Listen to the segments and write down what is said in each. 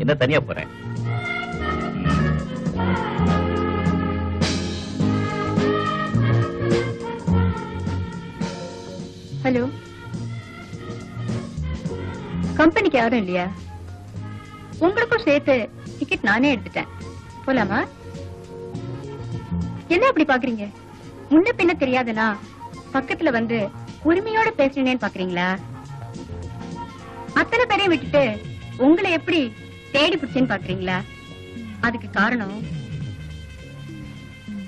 என்ன தனியா போறேன்? ஹலோ, கம்பெனிக்கு யாரும் இல்லையா? உங்களுக்கும் சேர்த்து டிக்கெட் நானே எடுத்துட்டேன். போலாமா? என்ன அப்படி பாக்குறீங்க? முன்ன பின்ன தெரியாதுனா பக்கத்துல வந்து உரிமையோட பேசுறேன்னு பாக்குறீங்களா? அத்தனை பேரையும் விட்டுட்டு உங்களை எப்படி தேடி பிடிச்சேன்னு பாக்குறீங்களா? அதுக்கு காரணம்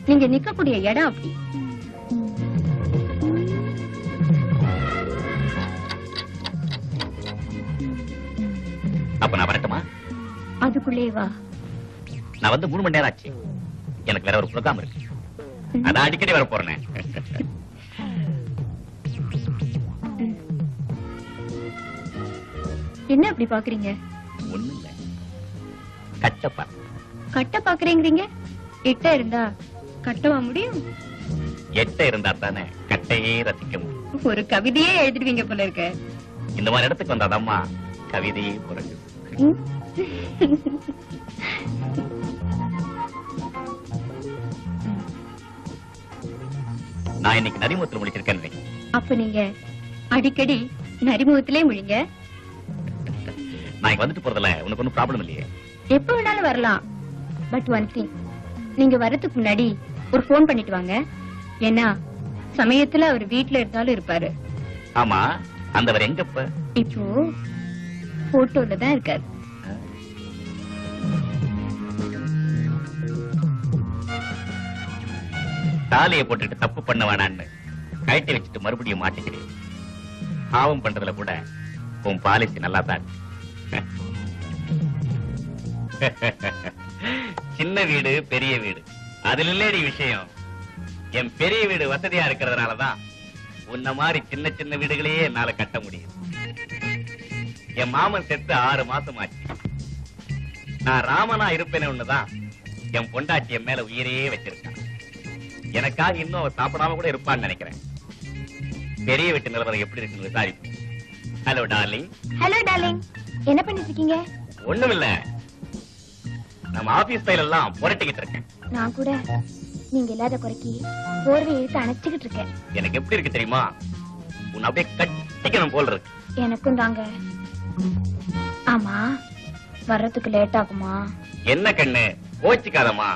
நீங்க நிக்கக்கூடிய இடம் அப்படி. அப்ப நான் வரட்டுமா? அதுக்குள்ளே வா. நான் வந்து 3 மணி நேரம் ஆச்சு. எனக்கு வேற ஒரு ப்ரோகிராம் இருக்கு. அதான் அடிக்கடி வர போறேன். என்ன அப்படி பாக்குறீங்க? ஒண்ணு இல்ல, கட்டப்பா. கட்ட பாக்குறீங்க? எட்ட இருந்தா கட்டவா முடியும்? எட்ட இருந்தா தானே கட்டையே ரசிக்க முடியும். ஒரு கவிதையே எழுதிடுவீங்க போல இருக்க. இந்த மாதிரி இடத்துக்கு வந்தாதம்மா கவிதையே பிறகு. நான் இன்னைக்கு நரிமுகத்தில் முடிச்சிருக்கேன். அப்ப நீங்க அடிக்கடி நரிமுகத்திலே முழிங்க. நான் இங்க வந்துட்டு போறதுல உனக்கு ஒன்னும் ப்ராப்ளம் இல்லையே? எப்ப வேணாலும் வரலாம். பட் ஒன் திங், நீங்க வரதுக்கு முன்னாடி ஒரு போன் பண்ணிட்டு வாங்க. ஏன்னா சமயத்துல அவர் வீட்டுல இருந்தாலும் இருப்பாரு. ஆமா, அந்தவர் எங்கப்ப? இப்போ போட்டோல தான் இருக்காரு. தாலியை போட்டுட்டு தப்பு பண்ண வேணான்னு கழட்டி வச்சுட்டு மறுபடியும் மாட்டிக்கிறேன். பாவம் பண்றதுல கூட உன் பாலிசி நல்லா தான். சின்ன வீடு பெரிய வீடு அதுல இல்லடி விஷயம். என் பெரிய வீடு வசதியா இருக்கிறதுனாலதான் உன்ன மாதிரி சின்ன சின்ன வீடுகளையே என்னால கட்ட முடியும். என் மாமன் செத்து 6 மாசம் ஆச்சு. நான் ராமனா இருப்பேன்னு ஒண்ணுதான் என் பொண்டாட்டி என் மேல உயிரையே வச்சிருக்கான். எனக்காக இன்னும் அவ சாப்பிடாம கூட இருப்பான்னு நினைக்கிறேன். பெரிய வீட்டு நிலவரம் எப்படி இருக்குன்னு விசாரிப்போம். Hello darling. ஹலோ டார்லிங், என்ன பண்ணிட்டு இருக்கீங்க? ஒண்ணுமில்ல, நம்ம ஆபீஸ் ஃபைல் எல்லாம் புரட்டிக்கிட்டு இருக்கேன். நான் கூட நீங்க இல்லாத குறைக்கு போர்வை இழுத்து அணைச்சுக்கிட்டு இருக்கேன். எனக்கு எப்படி இருக்கு தெரியுமா? உன்னை அப்படியே கட்டிக்கணும் போல் இருக்கு. எனக்கும் தாங்க. ஆமா, வர்றதுக்கு லேட் ஆகுமா? என்ன கண்ணு, கோச்சிக்காதம்மா.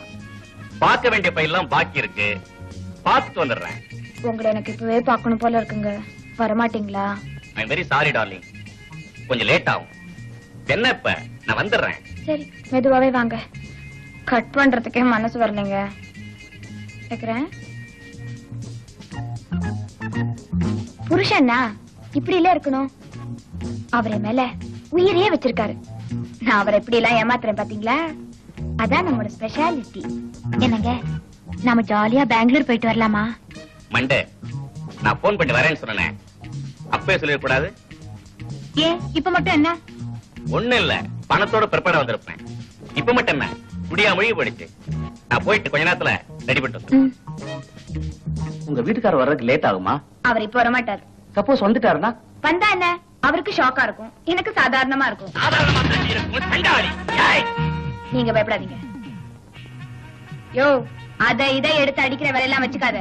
பார்க்க வேண்டிய பையெல்லாம் பாக்கி இருக்கு, பார்த்துட்டு வந்துடுறேன். உங்களை எனக்கு இப்பவே பார்க்கணும் போல இருக்குங்க. வரமாட்டீங்களா? I am very sorry darling, கொஞ்சம் லேட் ஆகும். என்ன இப்ப நான் வந்துடுறேன். சரி, மெதுவாவே வாங்க. கட் பண்றதுக்கே மனசு வரலைங்க. கேக்குறேன். புருஷன்னா இப்படி எல்லாம் இருக்கணும். அவரை மேல உயிரையே வச்சிருக்காரு. நான் அவரை எப்படி எல்லாம் ஏமாத்துறேன் பாத்தீங்களா? அதான் நம்மளோட ஸ்பெஷாலிட்டி. என்னங்க, நாம ஜாலியா பெங்களூர் போயிட்டு வரலாமா? மண்டே, நான் போன் பண்ணி வரேன்னு சொன்னேன். அப்பவே சொல்லிடக்கூடாது. ஏன் இப்ப மட்டும் என்ன? ஒண்ணு இல்ல, பணத்தோட பிற்பட வந்திருப்பேன். இப்ப மட்டும் என்ன, குடியா மொழி போயிடுச்சு. நான் போயிட்டு கொஞ்ச நேரத்துல ரெடி பண்ணிட்டு. உங்க வீட்டுக்காரர் வர்றதுக்கு லேட் ஆகுமா? அவர் இப்ப வரமாட்டார். சப்போஸ் வந்துட்டாருன்னா? வந்தா என்ன, அவருக்கு ஷாக்கா இருக்கும், எனக்கு சாதாரணமா இருக்கும். நீங்க பயப்படாதீங்க. யோ, அத இதை எடுத்து அடிக்கிற வேலையெல்லாம் வச்சுக்காத.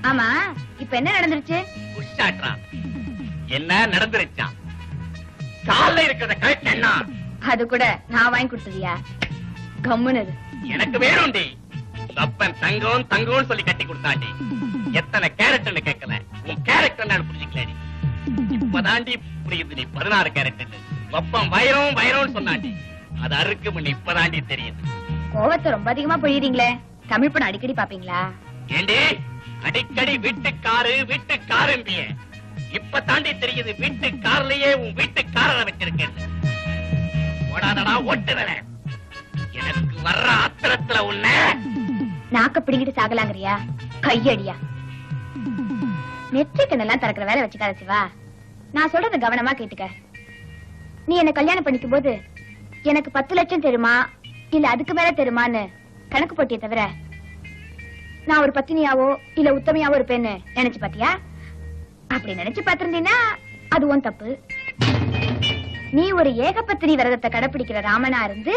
ஆமா, இப்ப என்ன நடந்துருச்சு? என்ன நடந்துருச்சான்? காலைல இருக்கிறத கரெக்ட். அது கூட நான் வாங்கி கொடுத்ததியா? கம்முனது. எனக்கு வேணும்டி. அப்பன் தங்கம் தங்கம்னு சொல்லி கட்டி கொடுத்தாண்டி. எத்தனை கேரக்டர்னு கேட்கல, உன் கேரக்டர் நான் புரிஞ்சுக்கலடி. இப்பதாண்டி புரியுது நீ 16 கேரக்டர். அப்பன் வைரம் வைரம்னு சொன்னாண்டி. அது அறுக்கு முன்ன இப்பதாண்டி தெரியுது. கோவத்தை ரொம்ப அதிகமா பொழியறீங்களே. தமிழ் படம் அடிக்கடி பாப்பீங்களா? ஏண்டி அடிக்கடி வீட்டுக்காரும்பிய. இப்ப தாண்டி தெரியுது வீட்டுக்காரலையே உன் வீட்டுக்காரரை வச்சிருக்கேன். ஓடாதடா ஓட்டுறேன். எனக்கு வர்ற ஆத்திரத்துல உன்ன நாக்க பிடிங்கிட்டு சாகலாங்கறியா? கையடியா? நெற்றிக்கண்ணெல்லாம் திறக்கிற வேலை வச்சுக்காத சிவா. நான் சொல்றத கவனமா கேட்டுக்க. நீ என்ன கல்யாணம் பண்ணிக்கும் போது எனக்கு 10 லட்சம் தெரியுமா இல்ல அதுக்கு மேல தெரியுமான்னு கணக்கு போட்டிய தவிர நான் ஒரு பத்தினியாவோ இல்ல உத்தமையாவோ இருப்பேன்னு நினைச்சு பாத்தியா? அப்படி நினைச்சு பாத்திருந்தீன்னா அது உன் தப்பு. நீ ஒரு ஏகபத்தினி விரதத்தை கடைபிடிக்கிற ராமனா இருந்து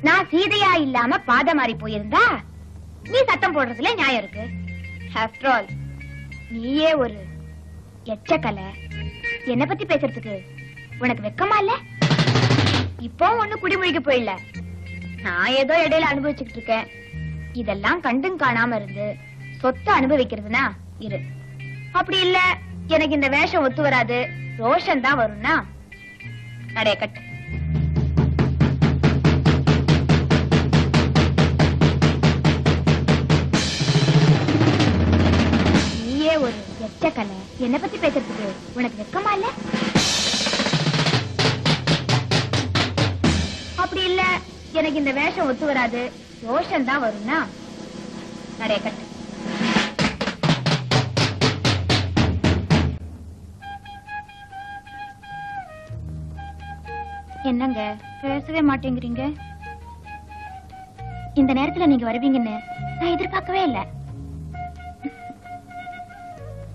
நான் சீதையா இல்லாம பாத மாறி போயிருந்தா நீ சத்தம் போடுறதுல நியாயம் இருக்கு. ஆஃப்டர் ஆல் நீயே ஒரு எச்சக்கலை. என்ன பத்தி பேசுறதுக்கு உனக்கு வெக்கமா இல்ல? இப்போ ஒண்ணு குடிமொழிக்கு போயிடல. நான் ஏதோ இடையில அனுபவிச்சுக்கிட்டு இருக்கேன். இதெல்லாம் கண்டும் காணாம இருந்து சொத்தை அனுபவிக்கிறதுனா இரு. அப்படி இல்ல எனக்கு இந்த வேஷம் ஒத்து வராது, ரோஷன் தான் வரும்னா நடைய கட்டு. நீயே ஒரு எச்சக்கலை. என்ன பத்தி பேசுறதுக்கு உனக்கு வெக்கமா இல்ல? அப்படி இல்ல எனக்கு இந்த வேஷம் ஒத்து வராது, ரோஷன் தான் வரும்னா நடைய கட்டு. என்னங்க பேசவே மாட்டேங்கிறீங்க? இந்த நேரத்துல நீங்க வருவீங்கன்னு நான் எதிர்பார்க்கவே இல்ல.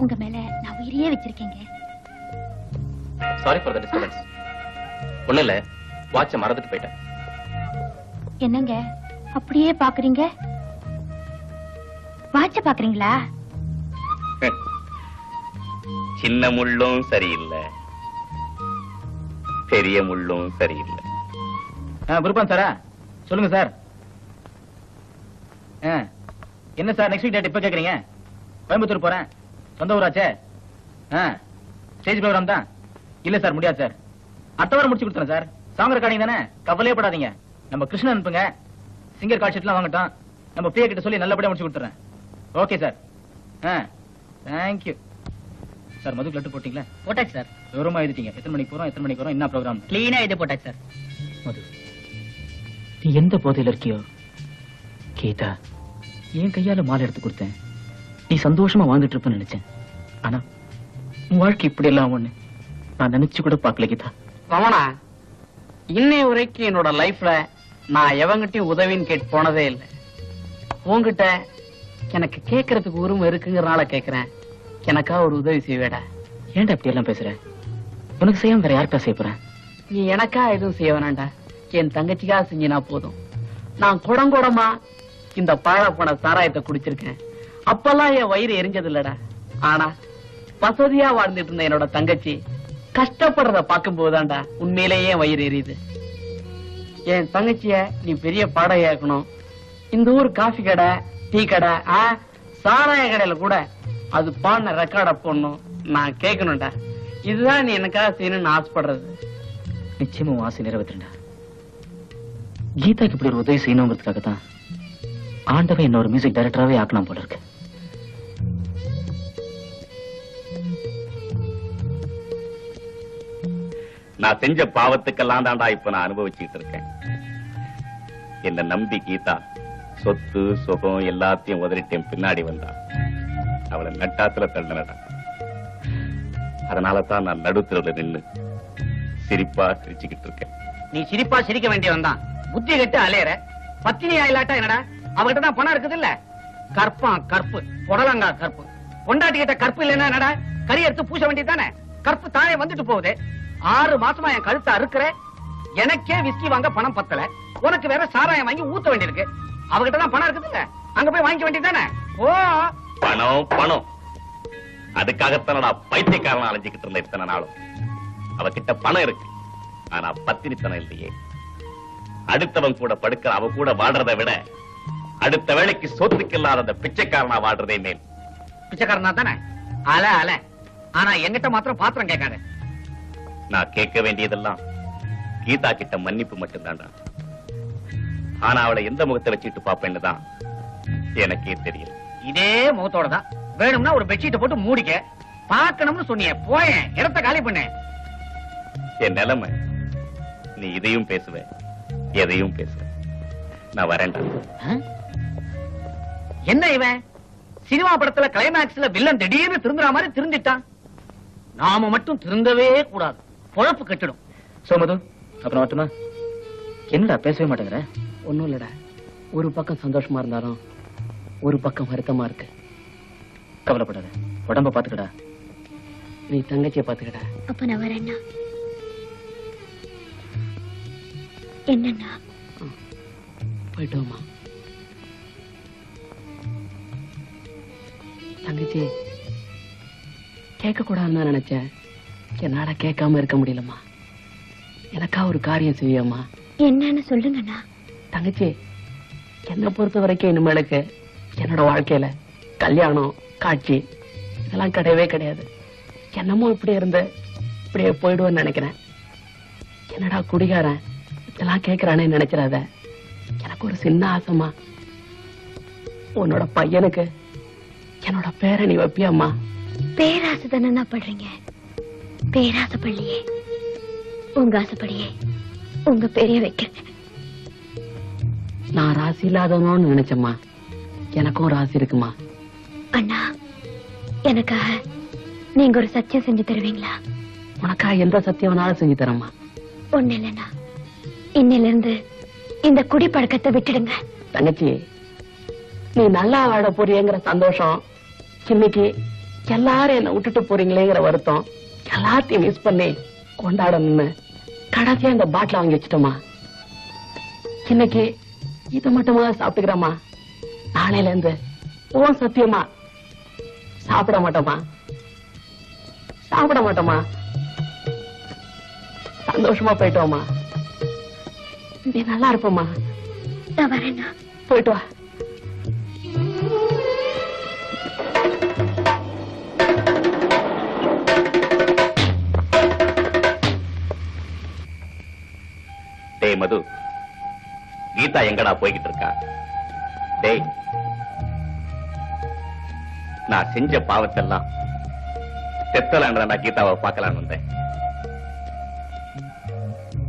உங்க மேல நான் உயிரையே வச்சிருக்கேங்க. Sorry for the disturbance. ஒண்ணு இல்ல, வாட்ச மறந்துட்டு போயிட்டேன். என்னங்க அப்படியே பாக்குறீங்க? வாட்ச பாக்குறீங்களா? சின்ன முள்ளும் சரியில்லை, பெரிய முள்ளும் சரியில்லை. குருபான் சாரா? சொல்லுங்க சார். என்ன சார் நெக்ஸ்ட் வீக் டேட் இப்ப கேக்குறீங்க? கோயம்புத்தூர் போறேன், சொந்த ஊராச்சே. ஸ்டேஜ் ப்ரோகிராம் தான். இல்ல சார் முடியாது சார். அடுத்த வாரம் முடிச்சு கொடுத்துறேன் சார். சாங் ரெக்கார்டிங் தானே, கவலையே படாதீங்க. நம்ம கிருஷ்ணன் அனுப்புங்க, சிங்கர் கால் ஷீட்லாம் வாங்கட்டும். நம்ம பிரியா கிட்ட சொல்லி நல்லபடியா முடிச்சு கொடுத்துறேன். Okay sir. Thank you sir. மதுக்கு லட்டு போட்டீங்களா? போட்டாச்சு சார். விவரமா எழுதிட்டீங்க. எத்தனை மணிக்கு போறோம், எத்தனை மணிக்கு வரோம், என்ன ப்ரோகிராம்? கிளீனா இது போட்டாச்சு சார். மது, நீ எந்த போதையில இருக்கியோ? கீதா, என் கையால மாலை எடுத்து கொடுத்தேன். நீ சந்தோஷமா வாழ்ந்துட்டு இருப்பேன்னு நினைச்சேன். ஆனா உன் வாழ்க்கை இப்படி எல்லாம் ஒண்ணு நான் நினைச்சு கூட பாக்கல கீதா. ரமணா, இன்னைய வரைக்கும் என்னோட லைஃப்ல நான் எவங்கிட்டையும் உதவின்னு கேட்டு போனதே இல்லை. உன்கிட்ட எனக்கு கேட்கறதுக்கு உரிமை இருக்குங்கிறனால கேட்கிறேன். எனக்கா ஒரு உதவி செய்வேடா. ஏன்டா இப்படி எல்லாம் பேசுற? உனக்கு செய்யாம வேற யாருக்கா செய்ய போறேன்? நீ எனக்கா எதுவும் செய்ய வேணாண்டா. என் தங்கச்சிக்காக செஞ்சினா போதும். நான் குடங்குடமா இந்த பாழ போன சாராயத்தை குடிச்சிருக்கேன். அப்பெல்லாம் என் வயிறு எரிஞ்சது இல்லடா. ஆனா வசதியா வாழ்ந்துட்டு இருந்த என்னோட தங்கச்சி கஷ்டப்படுறத பார்க்கும் போதுதான்டா உண்மையிலேயே என் வயிறு எரியுது. என் தங்கச்சிய நீ பெரிய பாடகையாக்கணும். இந்த ஊர் காஃபி கடை, டீ கடை, சாராய கடையில கூட அது பாடின ரெக்கார்ட போடணும் நான் கேட்கணும்டா. இதுதான் நீ எனக்காக செய்யணும்னு ஆசைப்படுறது. நிச்சயமா உன் ஆசை நிறைவேற்றுண்டா. கீதாக்கு இப்படி ஒரு உதவி செய்யணுங்கிறதுக்காக தான் ஆண்டவன் என்ன ஒரு மியூசிக் டைரக்டராவே ஆக்கணும் போல இருக்கு. நான் செஞ்ச பாவத்துக்கெல்லாம் தாண்டா இப்ப நான் அனுபவிச்சுட்டு இருக்கேன். என்ன நம்பி கீதா சொத்து சுகம் எல்லாத்தையும் உதறிட்டேன் பின்னாடி வந்தா. அவளை நட்டாத்துல தள்ளனடா. அதனாலதான் நான் நடுத்தரவுல நின்னு சிரிப்பா சிரிச்சுக்கிட்டு இருக்கேன். நீ சிரிப்பா சிரிக்க வேண்டியவன் தான். புத்தி கட்டு அலையற. பத்தினி ஆயிலாட்டா என்னடா? அவகிட்ட தான் பணம் இருக்குது இல்ல. கற்பான் கற்பு, புடலங்கா கற்பு. பொண்டாட்டி கிட்ட கற்பு இல்லைன்னா என்னடா? கறி எடுத்து பூச வேண்டியதானே. கற்பு தானே வந்துட்டு போகுது. 6 மாசமா என் கழுத்தை அறுக்கிற. எனக்கே விஸ்கி வாங்க பணம் பத்தல. உனக்கு வேற சாராயம் வாங்கி ஊத்த வேண்டியிருக்கு. அவகிட்ட தான் பணம் இருக்குது இல்ல. அங்க போய் வாங்கிக்க வேண்டியதானே. ஓ பணம் பணம். அதுக்காகத்தான் நான் பைத்தியக்காரன் அலைஞ்சுக்கிட்டு இருந்த இத்தனை நாளும். அவகிட்ட பணம் இருக்கு, ஆனா பத்தினித்தனம் இல்லையே. அடுத்தவன் கூட படுக்கிற அவ கூட வாடுறதை விட அடுத்த வேளைக்கு சொத்துக்கு இல்லாத அந்த பிச்சைக்காரனா வாடுறதே மேல். பிச்சைக்காரனா தானே? அல அல. ஆனா எங்கிட்ட மாத்திரம் பாத்திரம் கேட்காத. நான் கேட்க வேண்டியதெல்லாம் கீதா கிட்ட மன்னிப்பு மட்டும்தான்டா. ஆனா அவளை எந்த முகத்தை வச்சுட்டு பாப்பேன்னு தான் எனக்கே தெரியல. இதே முகத்தோட தான் வேணும்னா ஒரு பெட்ஷீட்டை போட்டு மூடிக்க. பாக்கணும்னு சொன்னியே, போயேன் இடத்த காலி பண்ண. என் நிலைமை நீ இதையும் பேசுவ எதையும் பேசுவ. நான் வரேன்டா. என்ன இவன் சினிமா படத்துல கிளைமேக்ஸ்ல வில்லன் திடீர்னு திருந்துற மாதிரி திருந்திட்டான். நாம மட்டும் திருந்தவே கூடாது, பொழப்பு கட்டிடும். சோமது, அப்புறம் வரட்டுமா? என்னடா பேசவே மாட்டேங்கிற? ஒண்ணும் இல்லடா, ஒரு பக்கம் சந்தோஷமா இருந்தாலும் ஒரு பக்கம் வருத்தமா இருக்கு. கவலைப்படாத, உடம்ப பாத்துக்கடா. நீ தங்கச்சியை பாத்துக்கடா. அப்ப நான் வரேன்னா என்னன்னா போயிட்டு வாமா. தங்கச்சி கேட்க கூடாதுன்னு நினைச்சேன். என்னால கேட்காம இருக்க முடியலம்மா. எனக்கா ஒரு காரியம் செய்யம்மா. என்னன்னு சொல்லுங்கண்ணா. தங்கச்சி, என்னை பொறுத்த வரைக்கும் இனிமேலுக்கு என்னோட வாழ்க்கையில கல்யாணம் காட்சி இதெல்லாம் கிடையவே கிடையாது. என்னமோ இப்படி இருந்து இப்படியே போயிடுவேன்னு நினைக்கிறேன். என்னடா குடிகாரன் இதெல்லாம் கேட்கிறானே நினைச்சிடாத. எனக்கு ஒரு சின்ன ஆசைமா, உன்னோட பையனுக்கு என்னோட பேரை நீ வைப்பியம்மா. பேராசை தானே படுறீங்க? பேராசை பள்ளியே உங்க ஆசைப்படியே உங்க பேரைய வைக்கிறேன். நான் ராசி இல்லாதவனோன்னு நினைச்சம்மா. எனக்கும் ராசி இருக்குமா. அண்ணா, எனக்காக நீங்க ஒரு சத்தியம் செஞ்சு தருவீங்களா? உனக்கா எந்த சத்தியம் வேணாலும் செஞ்சு தரம்மா. ஒண்ணு இல்லைண்ணா, இன்னில இருந்து இந்த குடிப்பழக்கத்தை விட்டுடுங்க. தங்கச்சி, நீ நல்லா வாழ போறியங்கிற சந்தோஷம், இன்னைக்கு எல்லாரும் என்ன விட்டுட்டு போறீங்களேங்கிற வருத்தம் எல்லாத்தையும் மிஸ் பண்ணி கொண்டாடணும்னு கடைசியா இந்த பாட்டில வாங்கி வச்சுட்டோமா. இன்னைக்கு இது மட்டுமா சாப்பிட்டுக்கிறோமா. நாளையில இருந்து ஓ சத்தியமா சாப்பிட மாட்டோமா. சாப்பிட மாட்டோமா. சந்தோஷமா போயிட்டோமா. நீ நல்லா இருப்போமா. நான் வரேண்ணா. போயிட்டு வா. டேய் மது, கீதா எங்கடா போய்கிட்டு இருக்கா? டேய், நான் செஞ்ச பாவத்தெல்லாம் செத்தலான்னு நான் கீதாவை பார்க்கலான்னு வந்தேன்.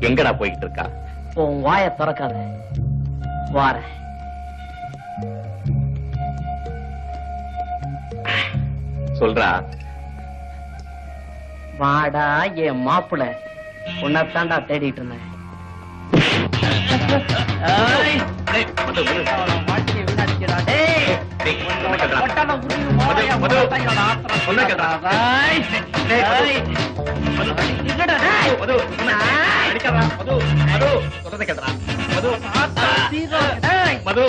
எங்கடா போய்கிட்டு இருக்கா? உன் வாய திறக்காத. வார சொல்றா. வாடா என் மாப்பிள. உன்னைத்தாண்டா தேடிட்டு இருந்தேன். மது